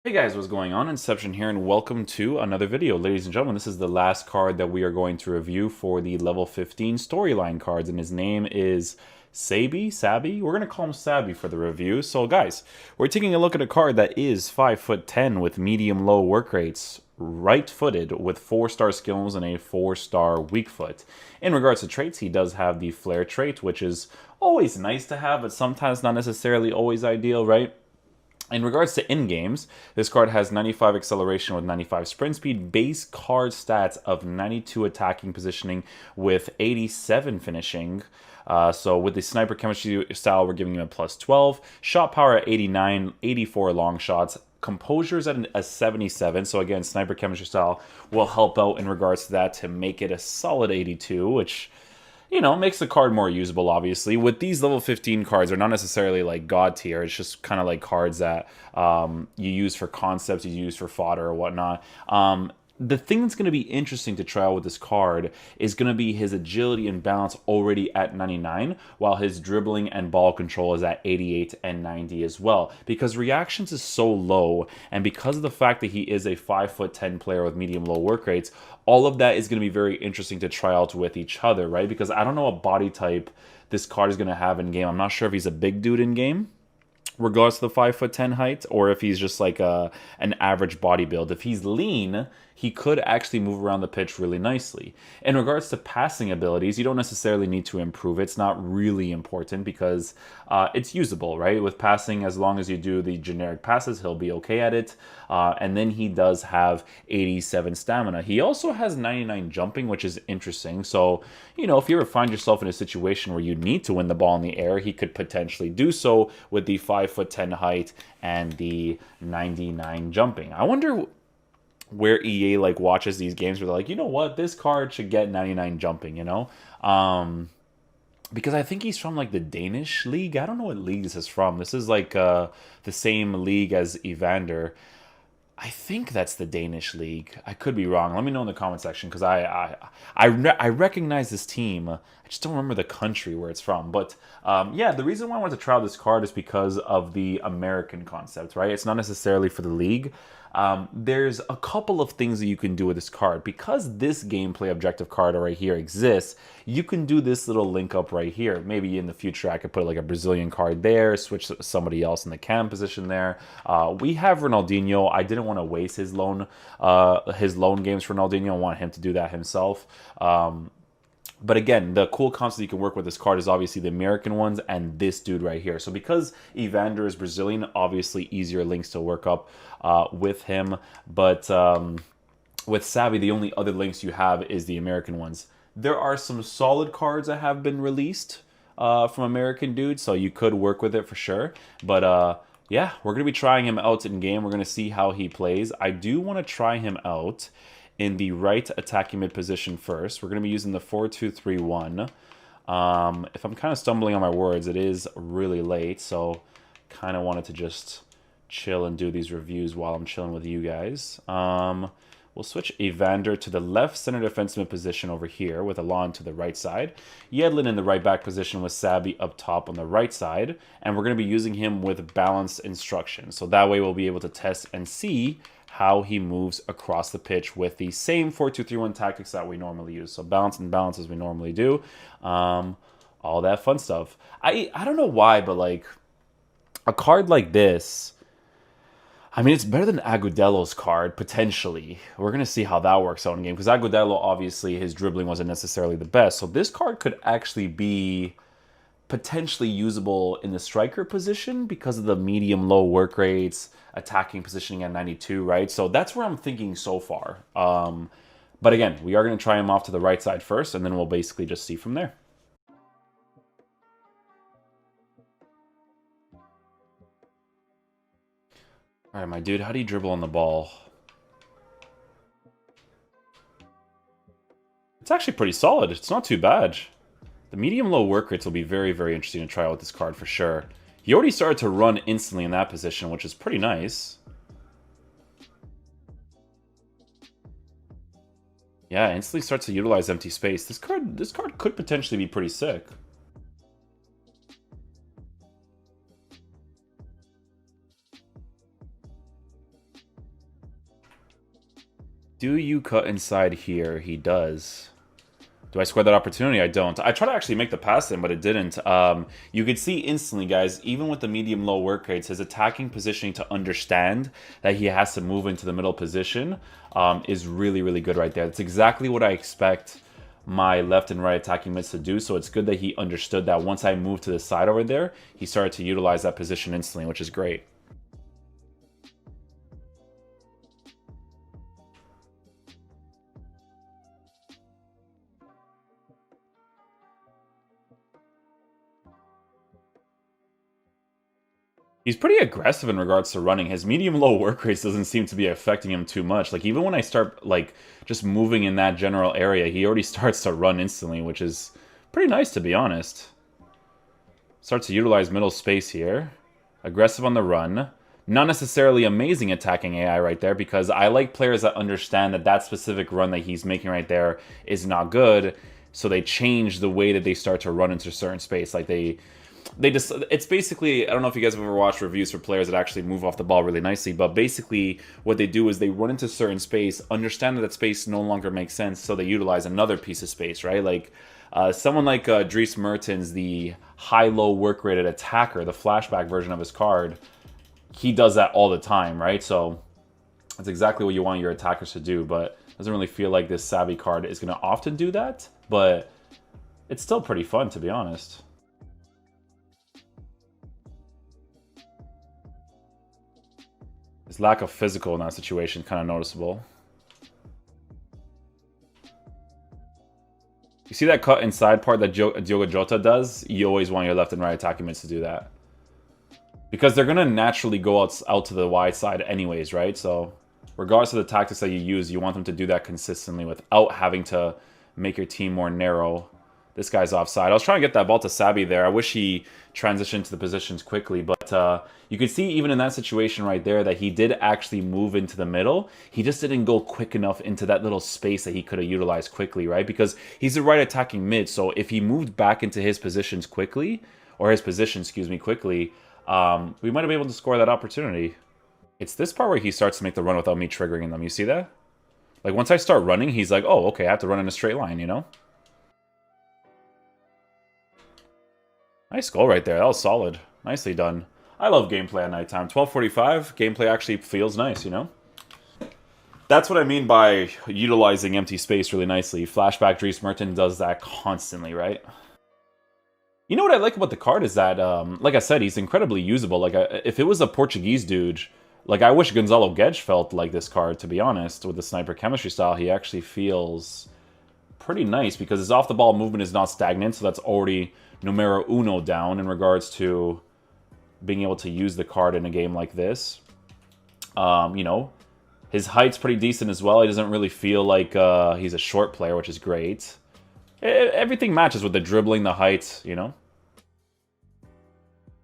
Hey guys, what's going on? Inception here, and welcome to another video. Ladies and gentlemen, this is the last card that we are going to review for the level 15 storyline cards, and his name is Sabbi? We're going to call him Sabbi for the review. So guys, we're taking a look at a card that is 5'10" with medium-low work rates, right-footed with 4-star skills and a 4-star weak foot. In regards to traits, he does have the flare trait, which is always nice to have, but sometimes not necessarily always ideal, right? In regards to in-games, this card has 95 acceleration with 95 sprint speed, base card stats of 92 attacking positioning with 87 finishing. So with the sniper chemistry style, we're giving him a plus 12. Shot power at 89, 84 long shots. Composure's at a 77. So again, sniper chemistry style will help out in regards to that to make it a solid 82, which makes the card more usable, obviously. With these level 15 cards, they're not necessarily like god tier. It's just kind of like cards that you use for concepts, you use for fodder or whatnot. The thing that's going to be interesting to try out with this card is going to be his agility and balance already at 99, while his dribbling and ball control is at 88 and 90 as well. Because reactions is so low, and because of the fact that he is a 5'10" player with medium low work rates, all of that is going to be very interesting to try out with each other, right? Because I don't know what body type this card is going to have in game. I'm not sure if he's a big dude in game, regardless of the 5'10" height, or if he's just like an average body build. If he's lean, he could actually move around the pitch really nicely. In regards to passing abilities, you don't necessarily need to improve it. It's not really important because it's usable, right? With passing, as long as you do the generic passes, he'll be okay at it. And then he does have 87 stamina. He also has 99 jumping, which is interesting. So, if you ever find yourself in a situation where you need to win the ball in the air, he could potentially do so with the 5'10" height and the 99 jumping. I wonder where EA watches these games where they're like, you know what, this card should get 99 jumping, because I think he's from the Danish league. I don't know what league this is from. This is the same league as Evander. I think that's the Danish league. I could be wrong. Let me know in the comment section because I recognize this team. I just don't remember the country where it's from. But yeah, the reason why I wanted to try out this card is because of the American concept, right? It's not necessarily for the league. There's a couple of things that you can do with this card. Because this gameplay objective card right here exists, you can do this little link up right here. Maybe in the future I could put a Brazilian card there, switch somebody else in the cam position there. We have Ronaldinho. I didn't want to waste his loan games for Ronaldinho. I want him to do that himself. But again, the cool concept you can work with this card is obviously the American ones and this dude right here. So because Evander is Brazilian, obviously easier links to work up with him. But with Sabbi, the only other links you have is the American ones. There are some solid cards that have been released from American dudes, so you could work with it for sure. But yeah, we're going to be trying him out in game. We're going to see how he plays. I do want to try him out in the right attacking mid position first. We're going to be using the 4-2-3-1. If I'm kind of stumbling on my words, it is really late, so kind of wanted to just chill and do these reviews while I'm chilling with you guys. We'll switch Evander to the left center defenseman position over here with Alon to the right side. Yedlin in the right back position with Sabbi up top on the right side. And we're going to be using him with balanced instructions. So that way we'll be able to test and see how he moves across the pitch with the same 4-2-3-1 tactics that we normally use. So balance and balance as we normally do. All that fun stuff. I don't know why, but a card like this, I mean, it's better than Agudelo's card, potentially. We're going to see how that works out in game. Because Agudelo, obviously, his dribbling wasn't necessarily the best. So this card could actually be potentially usable in the striker position because of the medium-low work rates, attacking positioning at 92, right? So that's where I'm thinking so far. But again, we are going to try him off to the right side first, and then we'll basically just see from there. All right, my dude, how do you dribble on the ball? It's actually pretty solid. It's not too bad. The medium-low work rates will be very, very interesting to try out with this card for sure. He already started to run instantly in that position, which is pretty nice. Yeah, instantly starts to utilize empty space. This card could potentially be pretty sick. Do you cut inside here? He does. Do I square that opportunity? I don't. I try to actually make the pass in, but it didn't. You could see instantly, guys, even with the medium-low work rates, his attacking positioning to understand that he has to move into the middle position is really, really good right there. That's exactly what I expect my left and right attacking mids to do, so it's good that he understood that once I moved to the side over there, he started to utilize that position instantly, which is great. He's pretty aggressive in regards to running. His medium-low work rates doesn't seem to be affecting him too much. Like, even when I start, like, just moving in that general area, he already starts to run instantly, which is pretty nice, to be honest. Starts to utilize middle space here. Aggressive on the run. Not necessarily amazing attacking AI right there, because I like players that understand that that specific run that he's making right there is not good, so they change the way that they start to run into certain space. Like, they just, it's basically, I don't know if you guys have ever watched reviews for players that actually move off the ball really nicely, but basically what they do is they run into certain space, understand that that space no longer makes sense, so they utilize another piece of space, right? Like someone like Dries Mertens, the high-low work-rated attacker, the flashback version of his card, he does that all the time, right? So that's exactly what you want your attackers to do, but it doesn't really feel like this Sabbi card is going to often do that, but it's still pretty fun, to be honest. His lack of physical in that situation kind of noticeable. You see that cut inside part that Diogo Jota does? You always want your left and right attacking mids to do that. Because they're going to naturally go out to the wide side anyways, right? So regardless of the tactics that you use, you want them to do that consistently without having to make your team more narrow. This guy's offside. I was trying to get that ball to Sabbi there. I wish he transitioned to the positions quickly, but you could see even in that situation right there that he did actually move into the middle. He just didn't go quick enough into that little space that he could have utilized quickly, right? Because he's the right attacking mid, so if he moved back into his positions quickly, or his position, excuse me, quickly, we might have been able to score that opportunity. It's this part where he starts to make the run without me triggering them. You see that? Like, once I start running, he's like, oh, okay, I have to run in a straight line, you know? Nice goal right there. That was solid. Nicely done. I love gameplay at nighttime. 12:45, gameplay actually feels nice, you know? That's what I mean by utilizing empty space really nicely. Flashback Dries Mertens does that constantly, right? You know what I like about the card is that, like I said, he's incredibly usable. Like, if it was a Portuguese dude, like, I wish Gonzalo Guedes felt like this card, to be honest. With the sniper chemistry style, he actually feels pretty nice because his off-the-ball movement is not stagnant, so that's already numero uno down in regards to being able to use the card in a game like this. You know, his height's pretty decent as well. He doesn't really feel like he's a short player, which is great. Everything matches with the dribbling, the height, you know?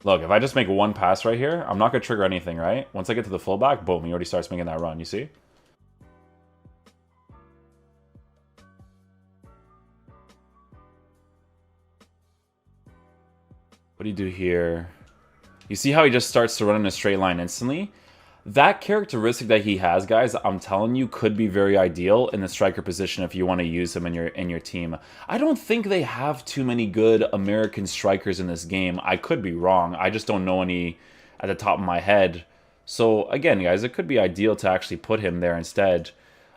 Look, if I just make one pass right here, I'm not going to trigger anything, right? Once I get to the fullback, boom, he already starts making that run, you see? What do you do here? You see how he just starts to run in a straight line instantly? That characteristic that he has, guys, I'm telling you, could be very ideal in the striker position if you want to use him in your team. I don't think they have too many good American strikers in this game. I could be wrong. I just don't know any at the top of my head. So, again, guys, it could be ideal to actually put him there instead.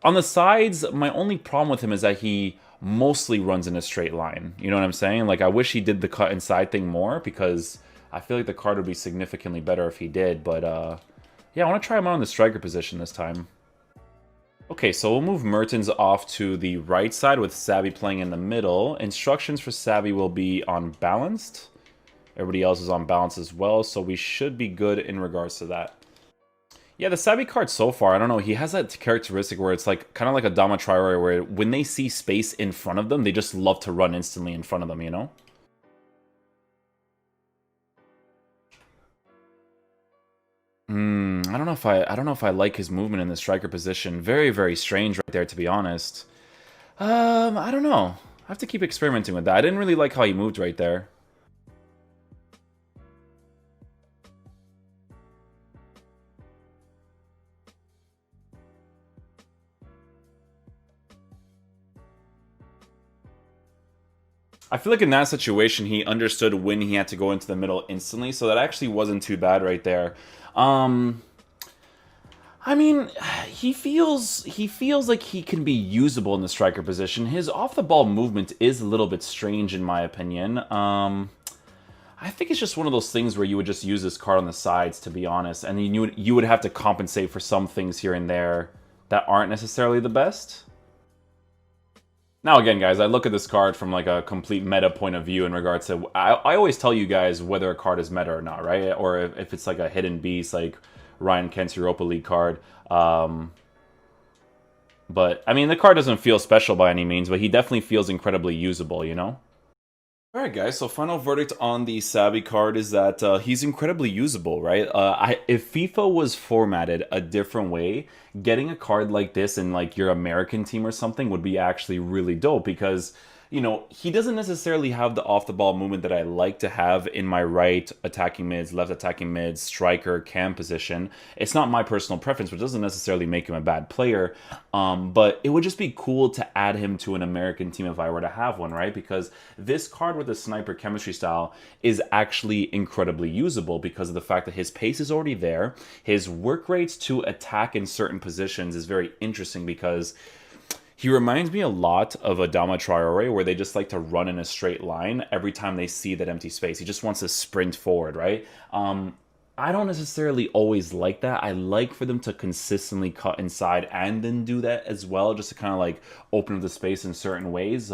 On the sides, my only problem with him is that he mostly runs in a straight line. You know what I'm saying? Like, I wish he did the cut inside thing more because I feel like the card would be significantly better if he did, but yeah, I want to try him out in the striker position this time. Okay, so we'll move Mertens off to the right side with Sabbi playing in the middle. Instructions for Sabbi will be on balanced. Everybody else is on balance as well, so we should be good in regards to that. Yeah, the Sabbi card so far, I don't know, he has that characteristic where it's like kind of like a Dama Traore where when they see space in front of them, they just love to run instantly in front of them, you know? I don't know if I like his movement in the striker position. Very, very strange right there, to be honest. I don't know. I have to keep experimenting with that. I didn't really like how he moved right there. I feel like in that situation, he understood when he had to go into the middle instantly, so that actually wasn't too bad right there. Um, I mean, he feels like he can be usable in the striker position. His off the ball movement is a little bit strange in my opinion. I think it's just one of those things where you would just use this card on the sides, to be honest, and then you would have to compensate for some things here and there that aren't necessarily the best. Now again, guys, I look at this card from like a complete meta point of view in regards to I always tell you guys whether a card is meta or not, right? Or if it's like a hidden beast like Ryan Kent's Europa League card. But I mean, the card doesn't feel special by any means, but he definitely feels incredibly usable, you know? Alright guys, so final verdict on the Sabbi card is that he's incredibly usable, right? If FIFA was formatted a different way, getting a card like this in like your American team or something would be actually really dope because, you know, he doesn't necessarily have the off-the-ball movement that I like to have in my right attacking mids, left attacking mids, striker, cam position. It's not my personal preference, which doesn't necessarily make him a bad player, but it would just be cool to add him to an American team if I were to have one, right? Because this card with the sniper chemistry style is actually incredibly usable because of the fact that his pace is already there. His work rates to attack in certain positions is very interesting because he reminds me a lot of Adama Traore, where they just like to run in a straight line every time they see that empty space. He just wants to sprint forward, right? I don't necessarily always like that. I like for them to consistently cut inside and then do that as well, just to kind of like open up the space in certain ways.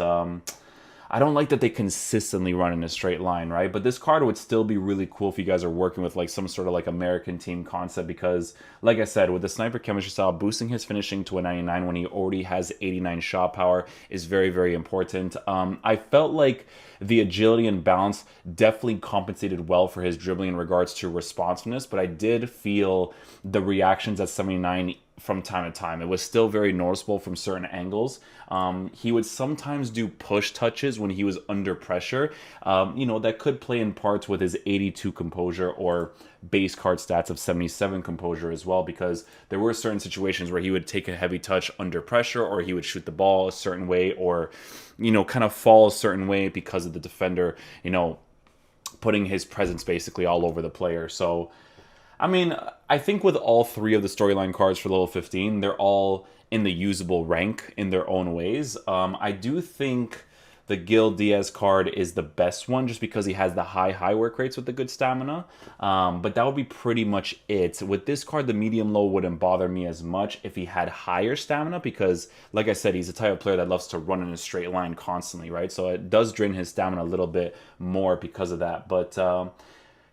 I don't like that they consistently run in a straight line, right? But this card would still be really cool if you guys are working with like some sort of like American team concept because, like I said, with the sniper chemistry style, boosting his finishing to a 99 when he already has 89 shot power is very, very important. I felt like the agility and balance definitely compensated well for his dribbling in regards to responsiveness, but I did feel the reactions at 79 from time to time. It was still very noticeable from certain angles. He would sometimes do push touches when he was under pressure. You know, that could play in parts with his 82 composure or base card stats of 77 composure as well, because there were certain situations where he would take a heavy touch under pressure, or he would shoot the ball a certain way, or, you know, kind of fall a certain way because of the defender, you know, putting his presence basically all over the player. So I mean, I think with all three of the storyline cards for level 15, they're all in the usable rank in their own ways. I do think the Gil Diaz card is the best one just because he has the high work rates with the good stamina. But that would be pretty much it. With this card, the medium-low wouldn't bother me as much if he had higher stamina because, like I said, he's the type of player that loves to run in a straight line constantly, right? So it does drain his stamina a little bit more because of that. But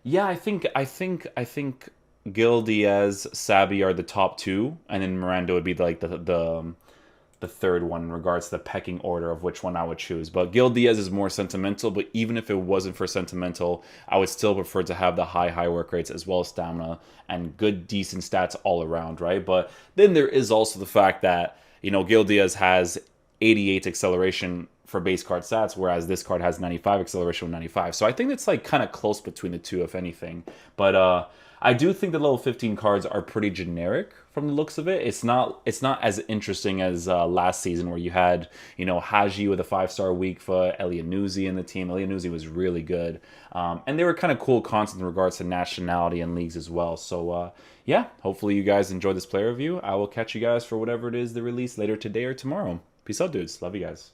yeah, I think Gil Diaz, Sabbi are the top two, and then Miranda would be like the third one in regards to the pecking order of which one I would choose. But Gil Diaz is more sentimental, but even if it wasn't for sentimental, I would still prefer to have the high work rates as well as stamina and good, decent stats all around, right? But then there is also the fact that, you know, Gil Diaz has 88 acceleration for base card stats, whereas this card has 95 acceleration with 95. So I think it's like kind of close between the two, if anything. But I do think the level 15 cards are pretty generic from the looks of it. It's not as interesting as last season where you had, you know, Haji with a 5-star weak foot, Elianuzi in the team. Elianuzi was really good. And they were kind of cool content in regards to nationality and leagues as well. So yeah, hopefully you guys enjoyed this player review. I will catch you guys for whatever it is they release later today or tomorrow. Peace out, dudes. Love you guys.